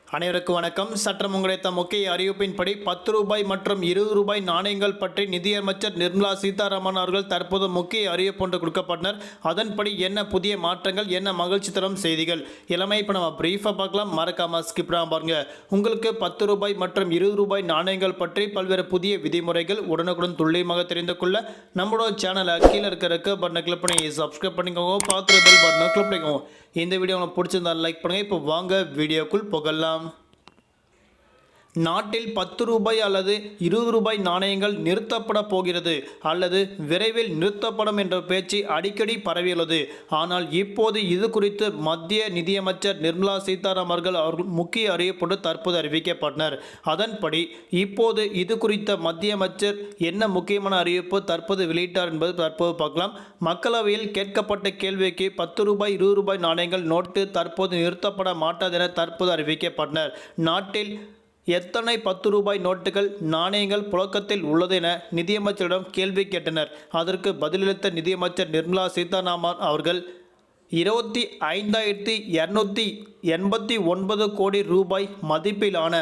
அனைவருக்கும் வணக்கம். சற்றம் கிடைத்த முக்கிய அறிவிப்பின்படி 10 ரூபாய் மற்றும் 20 ரூபாய் நாணயங்கள் பற்றி நிதியமைச்சர் நிர்மலா சீதாராமன் அவர்கள் தற்போது முக்கிய அறிவிப்பு ஒன்று கொடுக்கப்பட்டனர். அதன்படி என்ன புதிய மாற்றங்கள், என்ன மகிழ்ச்சி தரும் செய்திகள் எல்லாமே இப்போ நம்ம பிரீஃபாக பார்க்கலாம். மறக்காம ஸ்கிப் பண்ணாம பாருங்க. உங்களுக்கு 10 ரூபாய் மற்றும் 20 ரூபாய் நாணயங்கள் பற்றி பல்வேறு புதிய விதிமுறைகள் உடனுக்குடன் துல்லியமாக தெரிந்து கொள்ள நம்மளோட சேனலை கீழே இருக்க பட்டனை கிளிக் பண்ணி சப்ஸ்கிரைப் பண்ணிக்கோங்க. பார்க்குற பெல் பட்டனை கிளிக் பண்ணிக்கோங்க. இந்த வீடியோ உங்களுக்கு பிடிச்சிருந்தா லைக் பண்ணுங்க. இப்போ வாங்க வீடியோக்குள் போகலாம். நாட்டில் 10 ரூபாய் அல்லது 20 ரூபாய் நாணயங்கள் நிறுத்தப்பட போகிறது அல்லது விரைவில் நிறுத்தப்படும் என்ற பேச்சு அடிக்கடி பரவியுள்ளது. ஆனால் இப்போது இது குறித்து மத்திய நிதியமைச்சர் நிர்மலா சீதாராமன் அவர்கள் முக்கிய அறிவிப்பு தற்போது அறிவிக்கப்பட்டனர். அதன்படி இப்போது இது குறித்த மத்திய அமைச்சர் என்ன முக்கியமான அறிவிப்பு தற்போது வெளியிட்டார் என்பது தற்போது பார்க்கலாம். மக்களவையில் கேட்கப்பட்ட கேள்விக்கு 10 ரூபாய் 20 ரூபாய் நாணயங்கள் நோட்டு தற்போது நிறுத்தப்பட மாட்டாது என தற்போது அறிவிக்கப்பட்டனர். நாட்டில் எத்தனை 10 ரூபாய் நோட்டுகள், நாணயங்கள் புழக்கத்தில் உள்ளது என நிதியமைச்சரிடம் கேள்வி கேட்டனர். அதற்கு பதிலளித்த நிதியமைச்சர் நிர்மலா சீதாராமன் அவர்கள் 25,289 கோடி ரூபாய் மதிப்பிலான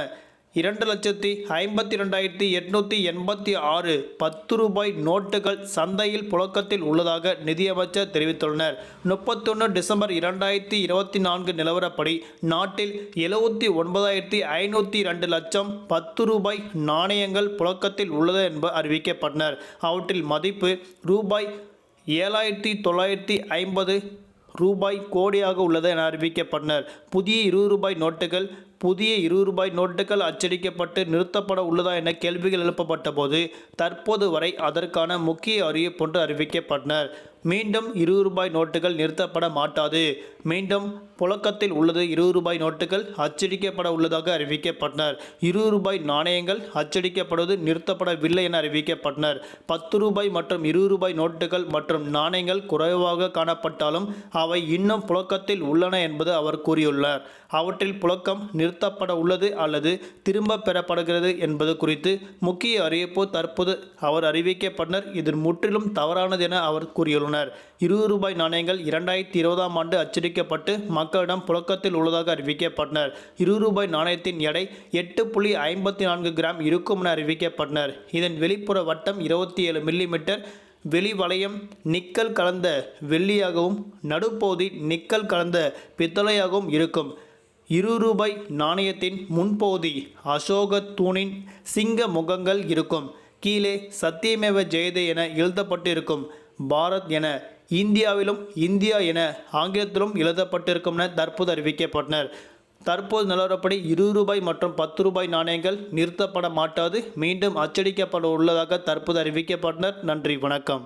2,52,886 10 ரூபாய் நோட்டுகள் சந்தையில் புழக்கத்தில் உள்ளதாக நிதியமைச்சர் தெரிவித்துள்ளனர். 31 டிசம்பர் 2024 நிலவரப்படி நாட்டில் 79,502 லட்சம் 10 ரூபாய் நாணயங்கள் புழக்கத்தில் உள்ளது என்பது அறிவிக்கப்பட்டனர். அவற்றில் மதிப்பு ரூபாய் 7,950 ரூபாய் கோடியாக உள்ளது என அறிவிக்கப்பட்டனர். புதிய 20 ரூபாய் நோட்டுகள் அச்சடிக்கப்பட்டு நிறுத்தப்பட உள்ளதா என கேள்விகள் எழுப்பப்பட்ட போது தற்போது வரை அதற்கான முக்கிய அறிவிப்பு ஒன்று அறிவிக்கப்பட்டனர். மீண்டும் 20 ரூபாய் நோட்டுகள் நிறுத்தப்பட மாட்டாது. மீண்டும் புழக்கத்தில் உள்ளது 20 ரூபாய் நோட்டுகள் அச்சடிக்கப்பட உள்ளதாக அறிவிக்கப்பட்டனர். 20 ரூபாய் நாணயங்கள் அச்சடிக்கப்படுவது நிறுத்தப்படவில்லை என அறிவிக்கப்பட்டனர். 10 ரூபாய் மற்றும் 20 ரூபாய் நோட்டுகள் மற்றும் நாணயங்கள் குறைவாக காணப்பட்டாலும் அவை இன்னும் புழக்கத்தில் உள்ளன என்பது அவர் கூறியுள்ளார். அவற்றில் புழக்கம் நிறுத்தப்பட உள்ளது அல்லது திரும்ப பெறப்படுகிறது என்பது குறித்து முக்கிய அறிவிப்பு தற்போது அவர் அறிவிக்கப்பட்டனர். இது முற்றிலும் தவறானது என அவர் கூறியுள்ளார். 20 ரூபாய் நாணயங்கள் 2020ஆம் ஆண்டு அச்சடிக்கப்பட்டு மக்களிடம் புழக்கத்தில் உள்ளதாக அறிவிக்கப்பட்டனர். 20 ரூபாய் நாணயத்தின் எடை 8.54 கிராம் இருக்கும் என அறிவிக்கப்பட்டனர். இதன் வெளிப்புற வட்டம் 27 மில்லிமீட்டர், வெளி வளையம் நிக்கல் கலந்த வெள்ளியாகவும் நடுப்பகுதி நிக்கல் கலந்த பித்தளையாகவும் இருக்கும். 20 ரூபாய் நாணயத்தின் முன்பகுதி அசோக தூணின் சிங்க முகங்கள் இருக்கும். கீழே சத்தியமேவ ஜெயதே என எழுதப்பட்டு இருக்கும். பாரத் என இந்தியாவிலும் இந்தியா என ஆங்கிலத்திலும் எழுதப்பட்டிருக்கும் என தற்போது அறிவிக்கப்பட்டனர். தற்போது நிலவரப்படி 20 ரூபாய் மற்றும் 10 ரூபாய் நாணயங்கள் நிறுத்தப்பட மாட்டாது, மீண்டும் அச்சடிக்கப்பட உள்ளதாக தற்போது அறிவிக்கப்பட்டனர். நன்றி, வணக்கம்.